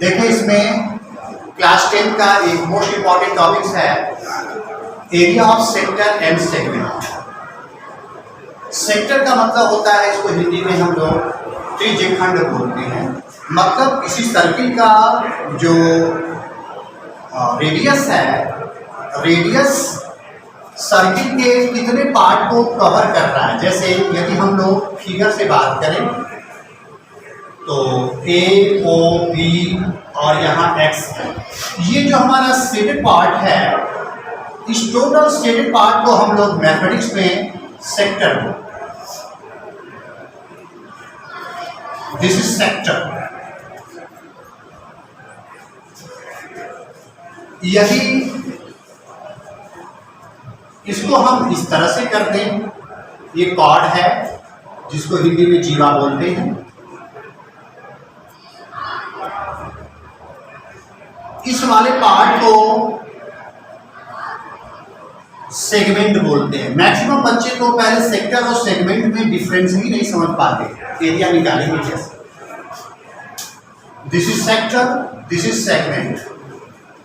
देखिए इसमें क्लास 10 का एक मोस्ट इंपॉर्टेंट टॉपिक्स है area of sector and segment. Sector का मतलब होता है, इसको हिंदी में हम लोग त्रिज्यखंड बोलते हैं। मतलब किसी सर्किल का जो रेडियस है, रेडियस सर्किल के कितने पार्ट को कवर कर रहा है। जैसे यदि हम लोग फिगर से बात करें तो ए ओ बी और यहाँ एक्स है, ये जो हमारा शेडेड पार्ट है, इस टोटल शेडेड पार्ट को हम लोग मैथमेटिक्स में सेक्टर बोलते हैं। This is sector. यदि इसको हम इस तरह से कर दें, ये कॉर्ड है जिसको हिंदी में जीवा बोलते हैं, इस वाले पार्ट को सेगमेंट बोलते हैं। मैक्सिमम बच्चे तो पहले सेक्टर और सेगमेंट में डिफरेंस ही नहीं समझ पाते, एरिया निकालेंगे कैसे। This is sector, this is segment.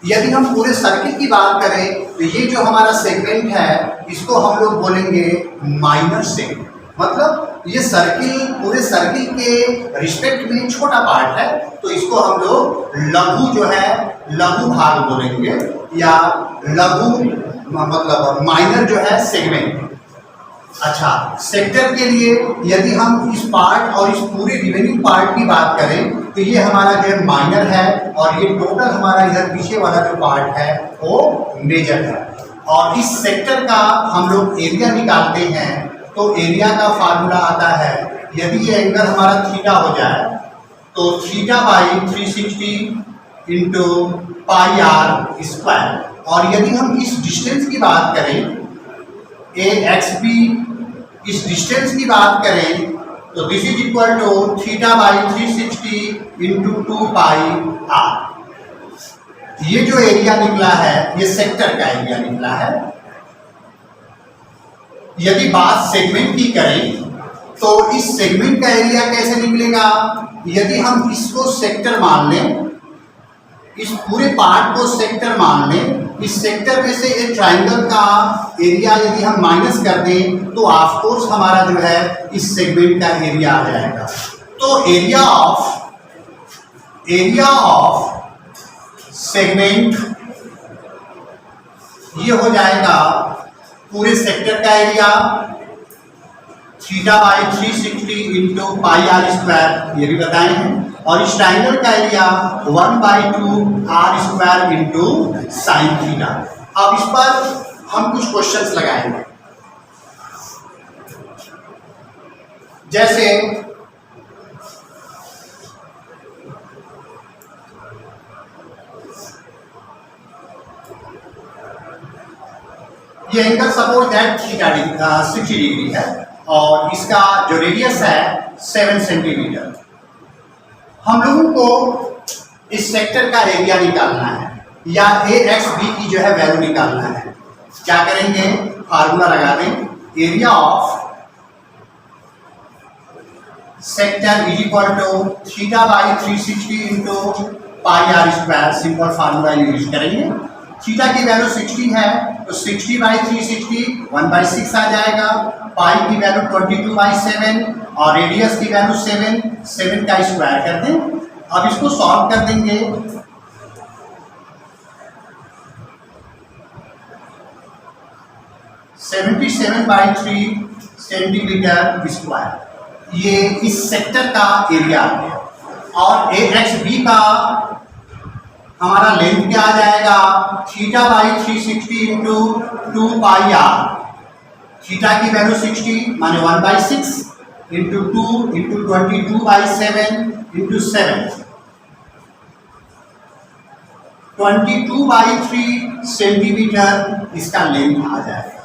यदि हम पूरे सर्किल की बात करें तो ये जो हमारा सेगमेंट है, इसको हम लोग बोलेंगे माइनर सेगमेंट। मतलब ये सर्किल, पूरे सर्किल के रिस्पेक्ट में छोटा पार्ट है, तो इसको हम लोग लघु जो है, लघु भाग बोलेंगे, या लघु मतलब माइनर जो है सेगमेंट। अच्छा, सेक्टर के लिए यदि हम इस पार्ट और इस पूरे रिमेनिंग पार्ट की बात करें तो ये हमारा जो है माइनर है, और ये टोटल हमारा इधर पीछे वाला जो पार्ट है वो मेजर है। और इस सेक्टर का हम लोग एरिया निकालते हैं तो एरिया का फार्मूला आता है, यदि ये एंगल हमारा थीटा हो जाए तो theta by 360 into pi r square. और यदि हम इस डिस्टेंस की बात करें, ए एक्स बी, इस डिस्टेंस की बात करें तो this is equal to theta by 360 into 2 pi r. ये जो एरिया निकला है, ये सेक्टर का एरिया निकला है। यदि बात सेगमेंट की करें तो इस सेगमेंट का एरिया कैसे निकलेगा। यदि हम इसको सेक्टर मान लें, इस पूरे पार्ट को सेक्टर मान लें, इस सेक्टर में से एक ट्राइंगल का एरिया यदि हम माइनस कर दें तो ऑफ कोर्स हमारा जो है इस सेगमेंट का एरिया आ जाएगा। तो एरिया ऑफ सेगमेंट ये हो जाएगा पूरे सेक्टर का area theta by 360 into pi r square, ये भी बताए हैं। और इस ट्राइंगल का area 1/2 r square into sine theta. अब इस पर हम कुछ क्वेश्चंस लगाएंगे। जैसे ये angle suppose that theta 60 degree है और इसका जो रेडियस है 7 सेंटीमीटर। हम लोगों को इस सेक्टर का एरिया निकालना है, या ए एक्स बी की जो है वैल्यू निकालना है। क्या करेंगे, फार्मूला लगा दें। Area of sector is equal to theta by 360 into pi r square. Simple formula use करेंगे। थीटा की वैल्यू 60 है तो 60 बाई 360 1/6 आ जाएगा। पाई की वैल्यू 22/7 और रेडियस की वैल्यू 7 का स्क्वायर कर दें। अब इसको सॉल्व कर देंगे। (77/3 सेंटीमीटर स्क्वायर ये इस सेक्टर का एरिया आ गया। और ए एक्स बी का हमारा लेंथ क्या आ जाएगा, theta by 360 into 2 pi r. Theta की वैल्यू 60 माने 1/6 इंटू 2 इंटू 22/7 इंटू 7, 22/3 सेंटीमीटर इसका लेंथ आ जाएगा।